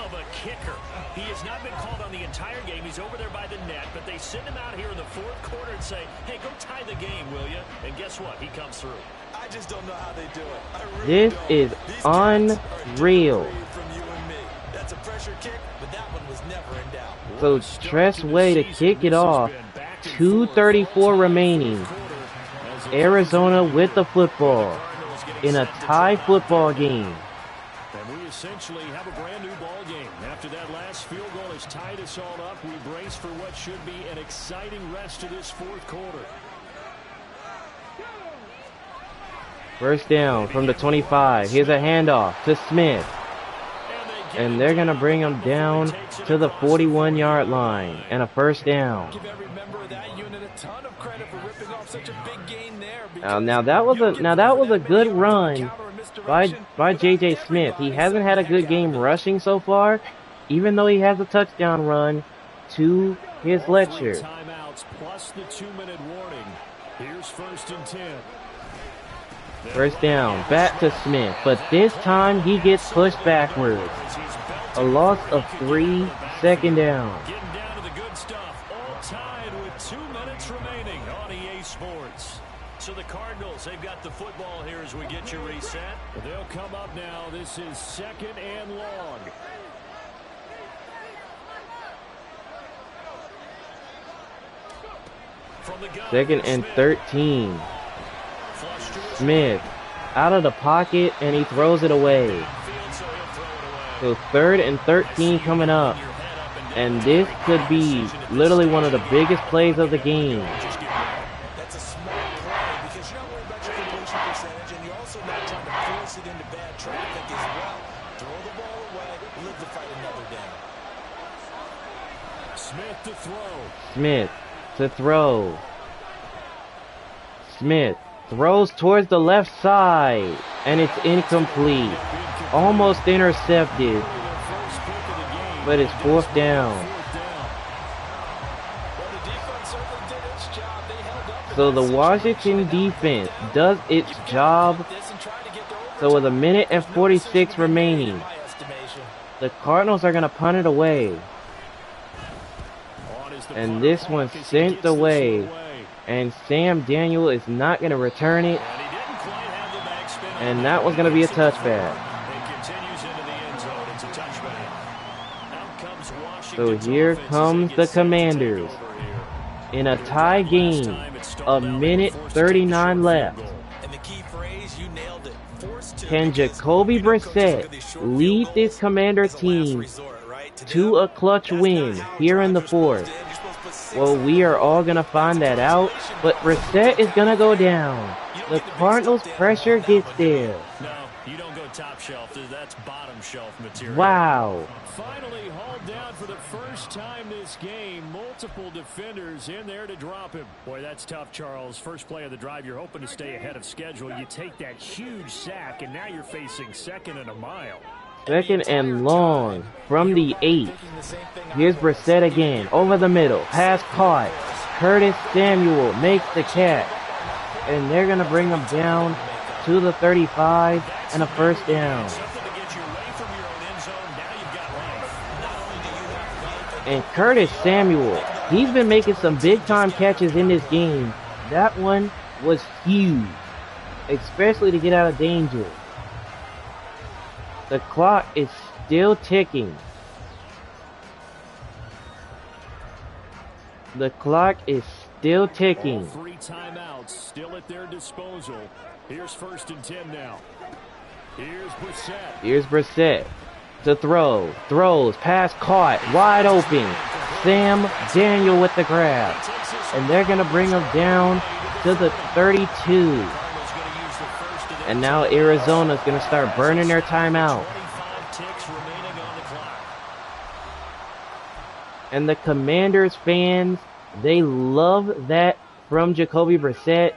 He has not been called on the entire game. He's over there by the net, but they send him out here in the 4th quarter and say, hey, go tie the game, will you? And guess what? He comes through. I just don't know how they do it. I really This don't. is unreal. From you and me. That's a pressure kick, but that one was never in doubt. So Tressway to kick it off. 2:34 remaining. Arizona with the football in a tie football game. And we essentially have a brand new ball game. After that last field goal has tied us all up, we brace for what should be an exciting rest of this 4th quarter. First down from the 25. Here's a handoff to Smith. And they're going to bring him down to the 41-yard line and a 1st down. Give every member of that unit a ton of credit for ripping off such a big gain there. Now that was a good run by J.J. Smith. He hasn't had a good game rushing so far, even though he has a touchdown run to his lecture. Timeouts plus the 2-minute warning. Here's 1st and 10. First down, back to Smith, but this time he gets pushed backwards. A loss of 3, 2nd down. Getting down to the good stuff, all tied with 2 minutes remaining on EA Sports. So the Cardinals, they've got the football here as we get you reset. They'll come up now. This is 2nd and long. From the gun, 2nd and 13. Smith out of the pocket, and he throws it away. So 3rd and 13 coming up. And this could be literally one of the biggest plays of the game. That's a smart play because you're not worried about your completion percentage, and you're also not trying to force it into bad traffic as well. Throw the ball away, live to fight another down. Smith to throw. Smith to throw. Smith throws towards the left side, and it's incomplete. Almost intercepted, but it's 4th down. So the Washington defense does its job. So with 1 and 46 remaining, the Cardinals are going to punt it away. And this one's sent away. And Sam Daniel is not going to return it. And he didn't quite have the backspin. And that was going to be a touchback. It continues into the end zone. It's a touchback. Out comes So Washington's here offense as comes they the get set to take Commanders. over here. In a tie game, a minute 39 left. And the key phrase, you nailed it. Forced to. Can Jacoby Brissett lead this Commander team to a clutch win here in the fourth? Well, we are all going to find that out, but Brissett is going to go down. The Cardinals' pressure gets there. No, you don't go top shelf. That's bottom shelf material. Wow. Finally hauled down for the first time this game. Multiple defenders in there to drop him. Boy, that's tough, Charles. First play of the drive, you're hoping to stay ahead of schedule. You take that huge sack, and now you're facing 2nd and a mile. 2nd and long from the 8. Here's Brissett again, over the middle, pass caught. Curtis Samuel makes the catch. And they're going to bring him down to the 35 and a first down. And Curtis Samuel, he's been making some big-time catches in this game. That one was huge, especially to get out of danger. The clock is still ticking. The clock is still ticking. All 3 timeouts still at their disposal. Here's 1st and 10 now. Here's Brissett to throw. Throws. Pass caught. Wide open. Sam Daniel with the grab. And they're going to bring him down to the 32. And now Arizona's going to start burning their timeout. And the Commanders fans, they love that from Jacoby Brissett,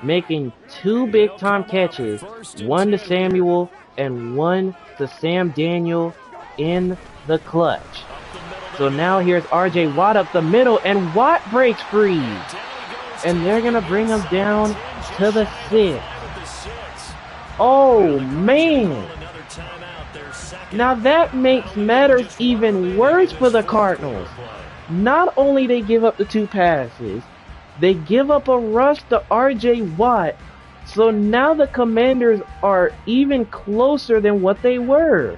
making 2 big-time catches, one to Samuel and one to Sam Daniel in the clutch. So now here's R.J. Watt up the middle, and Watt breaks free. And they're going to bring him down to the 6. Oh, man. Now that makes matters even worse for the Cardinals. Not only they give up the 2 passes, they give up a rush to R.J. Watt. So now the Commanders are even closer than what they were.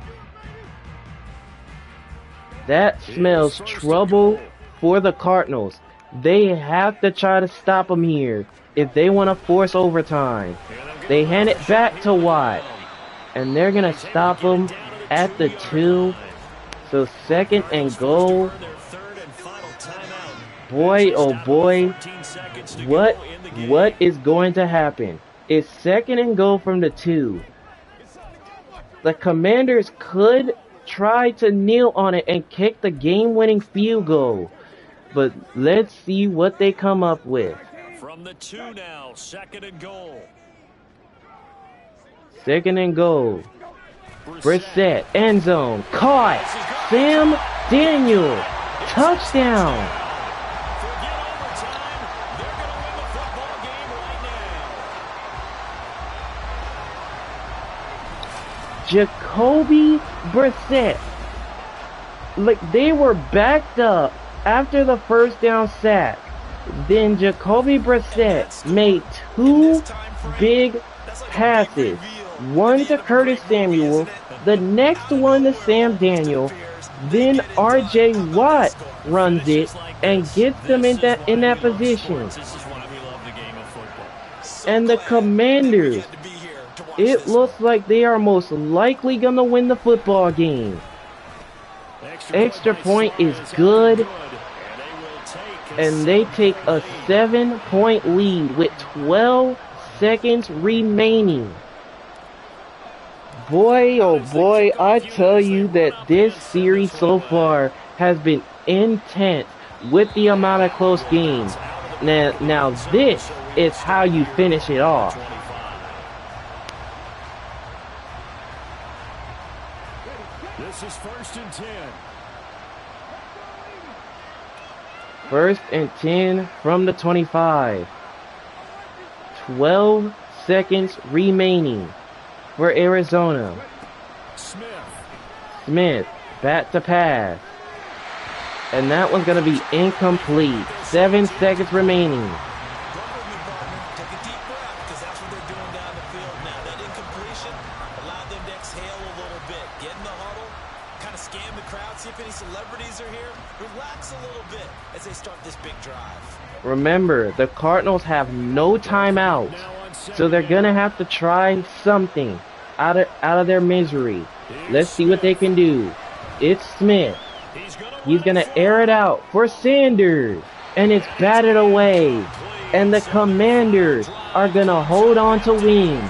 That smells trouble for the Cardinals. They have to try to stop them here if they want to force overtime. They hand it back to Watt, and they're going to stop them at the 2. So 2nd and goal. Boy, oh boy, what is going to happen? It's 2nd and goal from the 2. The Commanders could try to kneel on it and kick the game-winning field goal. But let's see what they come up with. From the 2 now, 2nd and goal. 2nd and goal. Brissett, end zone, caught. Sam Daniel, touchdown. Jacoby Brissett, like, they were backed up after the first down sack. Then Jacoby Brissett made 2 big passes. One to Curtis Samuel, the next one to Sam Daniel. Then R.J. Watt runs it and gets them in that position. And the Commanders, it looks like they are most likely going to win the football game. Extra point is good. And they take a 7-point lead with 12 seconds remaining. Boy, oh boy, I tell you that this series so far has been intense with the amount of close games. Now this is how you finish it off. This is 1st and 10. 1st and 10 from the 25. 12 seconds remaining for Arizona. Smith, back to pass. And that one's going to be incomplete. 7 seconds remaining. Remember, the Cardinals have no timeouts, so they're gonna have to try something out of their misery. Let's see what they can do. It's Smith. He's gonna air it out for Sanders, and it's batted away. And the Commanders are gonna hold on to win,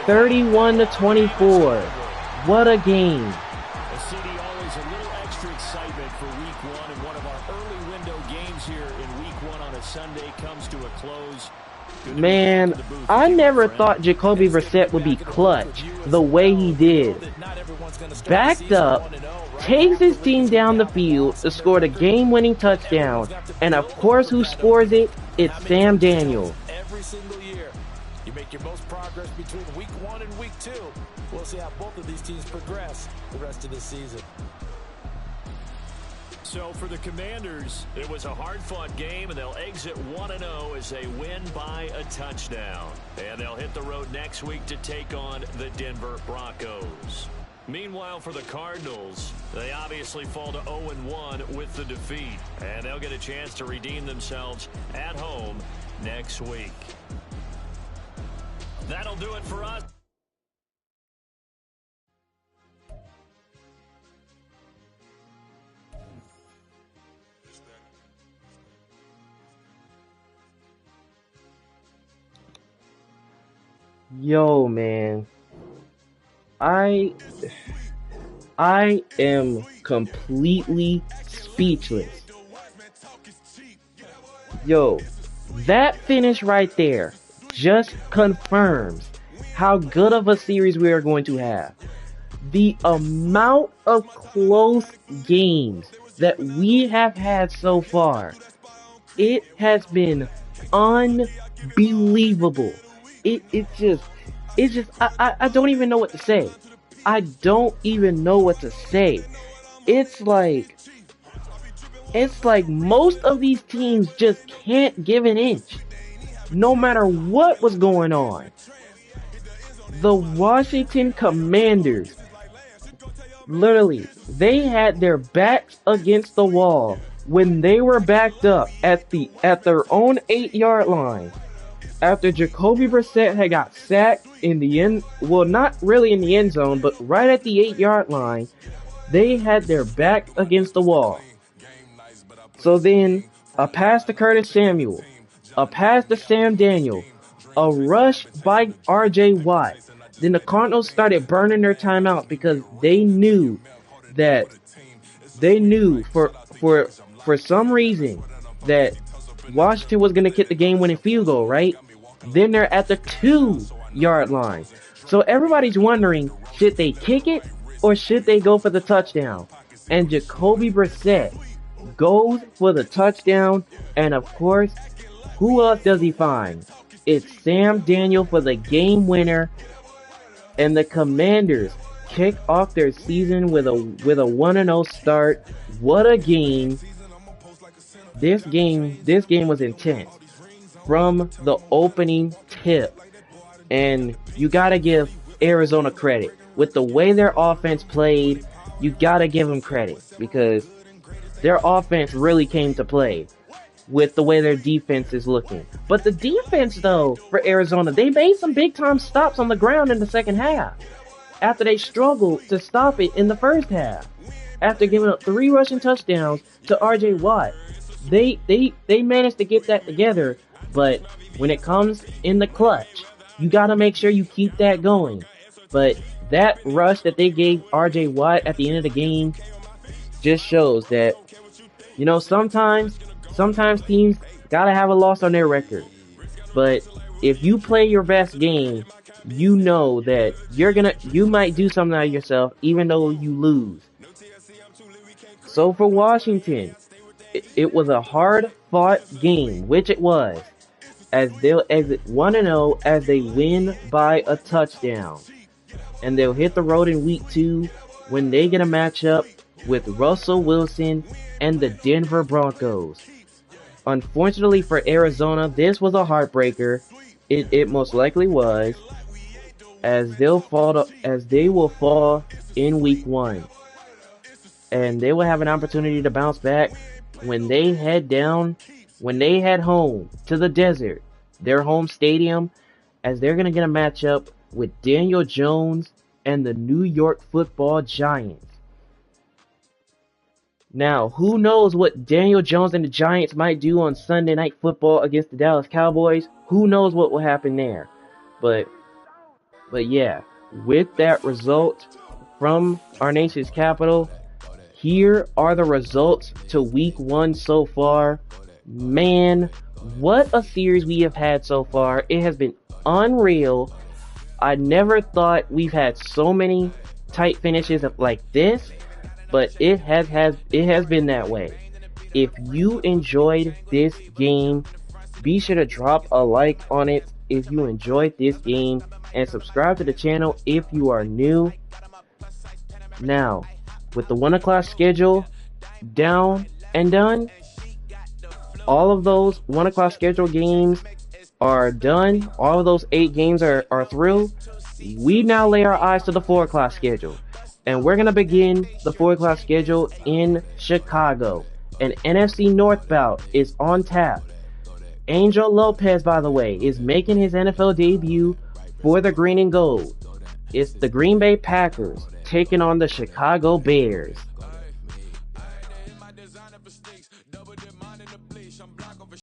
31-24. What a game! CD, always a little extra excitement for Week 1, and one of our early window games here in Week 1 on a Sunday comes to a close. Man, I never thought Jacoby Brissett would be clutch the way he did. Backed up, takes his team down the field to score the game-winning touchdown, and of course who scores it? It's Sam Darnold. Every single year, you make your most progress between Week 1 and Week 2. We'll see how both of these teams progress the rest of the season. So for the Commanders, it was a hard-fought game, and they'll exit 1-0 as they win by a touchdown. And they'll hit the road next week to take on the Denver Broncos. Meanwhile, for the Cardinals, they obviously fall to 0-1 with the defeat, and they'll get a chance to redeem themselves at home next week. That'll do it for us. Yo, man. I am completely speechless. Yo, that finish right there just confirms how good of a series we are going to have. The amount of close games that we have had so far, it has been unbelievable. It's just I don't even know what to say. I don't even know what to say. It's like most of these teams just can't give an inch, no matter what was going on. The Washington Commanders, literally, they had their backs against the wall when they were backed up at their own 8-yard line. After Jacoby Brissett had got sacked in the end, well, not really in the end zone, but right at the 8-yard line, they had their back against the wall. So then, a pass to Curtis Samuel, a pass to Sam Darnold, a rush by R.J. Watt. Then the Cardinals started burning their timeout because they knew for some reason that Washington was going to kick the game-winning field goal, right? Then they're at the 2-yard line. So everybody's wondering, should they kick it or should they go for the touchdown? And Jacoby Brissett goes for the touchdown. And of course, who else does he find? It's Sam Darnold for the game winner. And the Commanders kick off their season with a 1-0 start. What a game. This game was intense from the opening tip. And you gotta give Arizona credit. With the way their offense played, you gotta give them credit. Because their offense really came to play with the way their defense is looking. But the defense, though, for Arizona, they made some big-time stops on the ground in the second half. After they struggled to stop it in the first half. After giving up 3 rushing touchdowns to R.J. Watt. They managed to get that together, but when it comes in the clutch, you gotta make sure you keep that going. But that rush that they gave R.J. Watt at the end of the game just shows that, you know, sometimes teams gotta have a loss on their record. But if you play your best game, you know that you might do something out of yourself even though you lose. So for Washington, it was a hard-fought game, which it was, as they'll exit 1-0 as they win by a touchdown. And they'll hit the road in Week 2 when they get a matchup with Russell Wilson and the Denver Broncos. Unfortunately for Arizona, this was a heartbreaker. It most likely was, as they will fall in Week 1. And they will have an opportunity to bounce back when they head down when they head home to the desert, their home stadium, as they're going to get a matchup with Daniel Jones and the New York Football Giants. Now, who knows what Daniel Jones and the Giants might do on Sunday Night Football against the Dallas Cowboys? Who knows what will happen there? But yeah, with that result from our nation's capital, here are the results to week 1 so far. Man, what a series we have had so far. It has been unreal. I never thought we've had so many tight finishes like this, but it has been that way. If you enjoyed this game, be sure to drop a like on it if you enjoyed this game, and subscribe to the channel if you are new. Now, with the 1 o'clock schedule down and done, all of those 1 o'clock schedule games are done. All of those 8 games are through. We now lay our eyes to the 4 o'clock schedule. And we're going to begin the 4 o'clock schedule in Chicago. An NFC North bout is on tap. Angel Lopez, by the way, is making his NFL debut for the Green and Gold. It's the Green Bay Packers taking on the Chicago Bears.